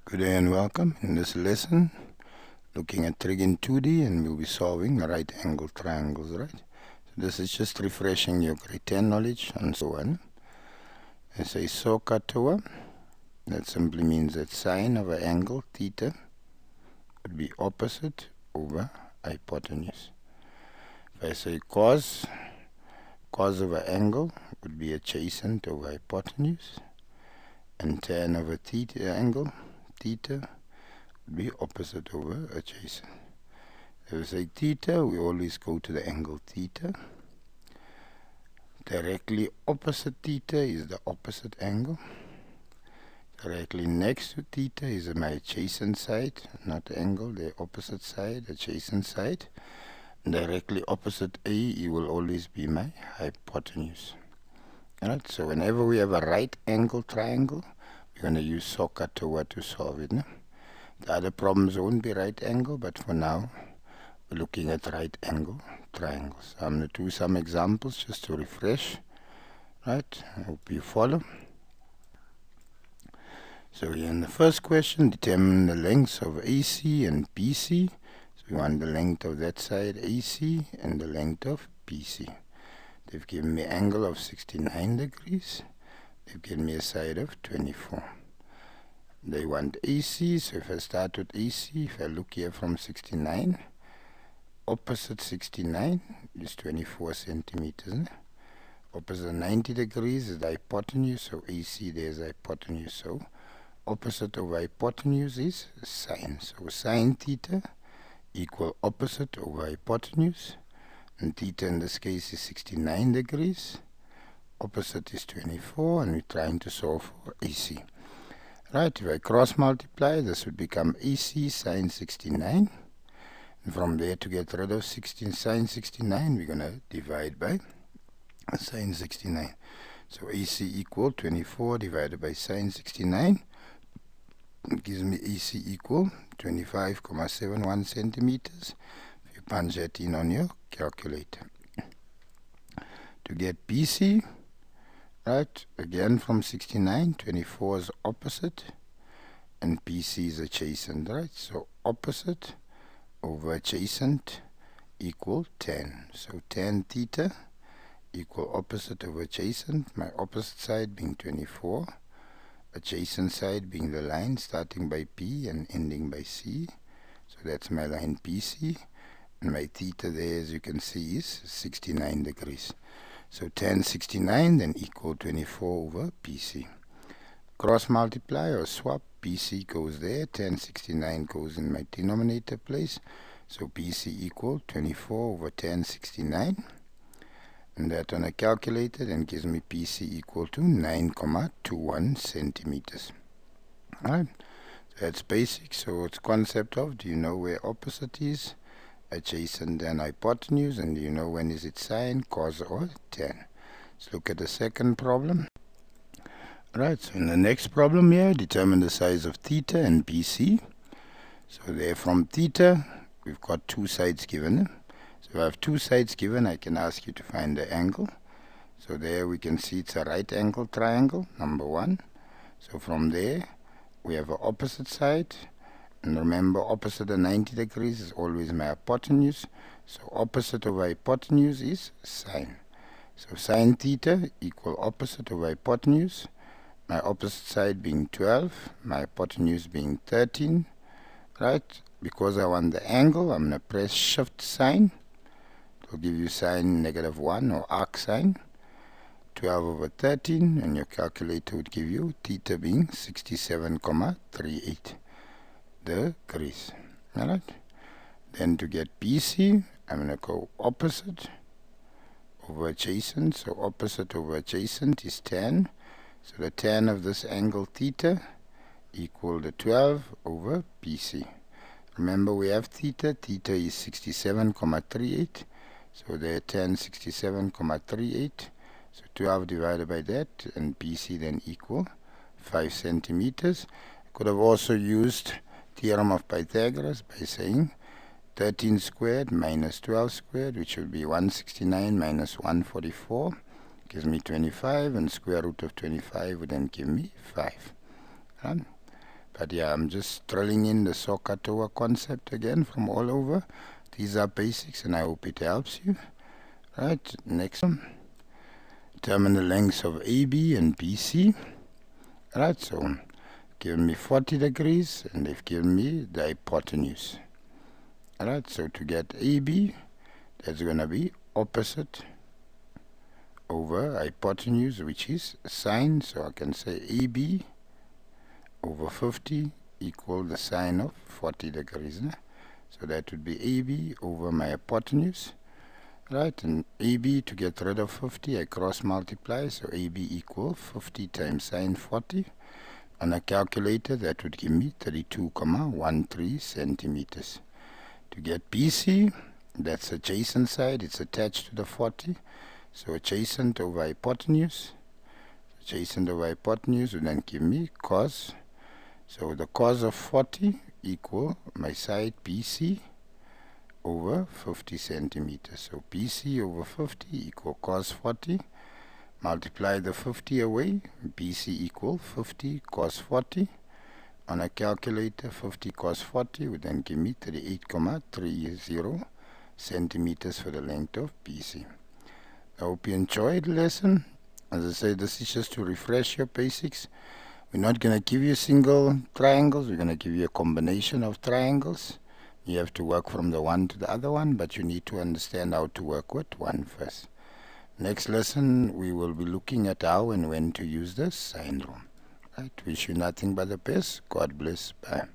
Good day and welcome. In this lesson, looking at trig in 2D, and we'll be solving right angle triangles, right? So this is just refreshing your grade 10 knowledge on so on. As a SOHCAHTOA, that simply means that sine of an angle, theta, would be opposite over hypotenuse. If I say cos of an angle would be adjacent over hypotenuse, and tan of a theta angle, theta, would be opposite over adjacent. If we say theta, we always go to the angle theta. Directly opposite theta is the opposite angle. Directly next to theta is my adjacent side, not angle, the opposite side, adjacent side. Directly opposite A, it will always be my hypotenuse. Alright, so whenever we have a right angle triangle, we're going to use SOHCAHTOA to solve it. No? The other problems won't be right angle, but for now, we're looking at right angle triangles. I'm going to do some examples just to refresh. Right, I hope you follow. So here in the first question, determine the lengths of AC and BC. So we want the length of that side AC and the length of BC. They've given me an angle of 69 degrees. They've given me a side of 24. They want AC, so if I start with AC, if I look here from 69, opposite 69 is 24 centimeters. Opposite 90 degrees is the hypotenuse, so AC there's hypotenuse. So opposite over hypotenuse is sine. So sine theta equal opposite over hypotenuse. And theta in this case is 69 degrees. Opposite is 24, and we're trying to solve for AC. Right, if I cross multiply, this would become AC sine 69. And from there, to get rid of sine 69, we're going to divide by sine 69. So AC equal 24 divided by sine 69. It gives me AC equal 25.71 centimeters. If you punch that in on your calculator. To get BC, right, again from 69, 24 is opposite, and BC is adjacent, right? So opposite over adjacent equal tan. So tan theta equal opposite over adjacent, my opposite side being 24, adjacent side being the line starting by P and ending by C. So that's my line PC, and my theta there, as you can see, is 69 degrees. So tan 69 then equal 24 over PC. Cross multiply or swap, PC goes there, tan 69 goes in my denominator place. So PC equal 24 over tan 69. And that on a calculator then gives me PC equal to 9.21 centimeters. Alright, so that's basic. So it's concept of, do you know where opposite is? Adjacent and hypotenuse, and do you know when is it sine, cos, or tan? Let's look at the second problem. Right, so in the next problem here, determine the size of theta and BC. So there from theta, we've got two sides given. So if I have two sides given, I can ask you to find the angle. So there we can see it's a right angle triangle, number one. So from there, we have an opposite side. And remember, opposite of 90 degrees is always my hypotenuse. So opposite over hypotenuse is sine. So sine theta equal opposite over hypotenuse. My opposite side being 12, my hypotenuse being 13. Right? Because I want the angle, I'm going to press shift sign. It will give you sine -1 or arc sine. 12 over 13, and your calculator would give you theta being 67.38 degrees. Alright? Then to get BC, I'm going to go opposite over adjacent. So opposite over adjacent is tan. So the tan of this angle theta equal to 12 over BC. Remember, we have theta. Theta is 67.38. So there tan 67.38. So 12 divided by that, and BC then equal 5 centimeters. I could have also used theorem of Pythagoras by saying 13 squared minus 12 squared, which would be 169 minus 144, gives me 25, and square root of 25 would then give me 5. Right? But yeah, I'm just drilling in the SOHCAHTOA concept again from all over. These are basics and I hope it helps you. Right, next one. Determine the lengths of AB and BC. Right, so given me 40 degrees and they've given me the hypotenuse. Alright, so to get AB, that's going to be opposite over hypotenuse, which is sine. So I can say AB over 50 equal the sine of 40 degrees. So that would be AB over my hypotenuse. Right, and AB, to get rid of 50, I cross multiply. So AB equal 50 times sine 40. On a calculator, that would give me 32,13 centimeters. To get BC, that's adjacent side, it's attached to the 40. So adjacent over hypotenuse. Adjacent over hypotenuse would then give me cos. So the cos of 40 equal my side BC over 50 centimeters. So BC over 50 equal cos 40. Multiply the 50 away. BC equal 50 cos 40. On a calculator, 50 cos 40 would then give me 38,30 centimeters for the length of BC. I hope you enjoyed the lesson. As I say, this is just to refresh your basics. We're not going to give you single triangles. We're going to give you a combination of triangles. You have to work from the one to the other one, but you need to understand how to work with one first. Next lesson, we will be looking at how and when to use the sine rule. Right. Wish you nothing but the best. God bless. Bye.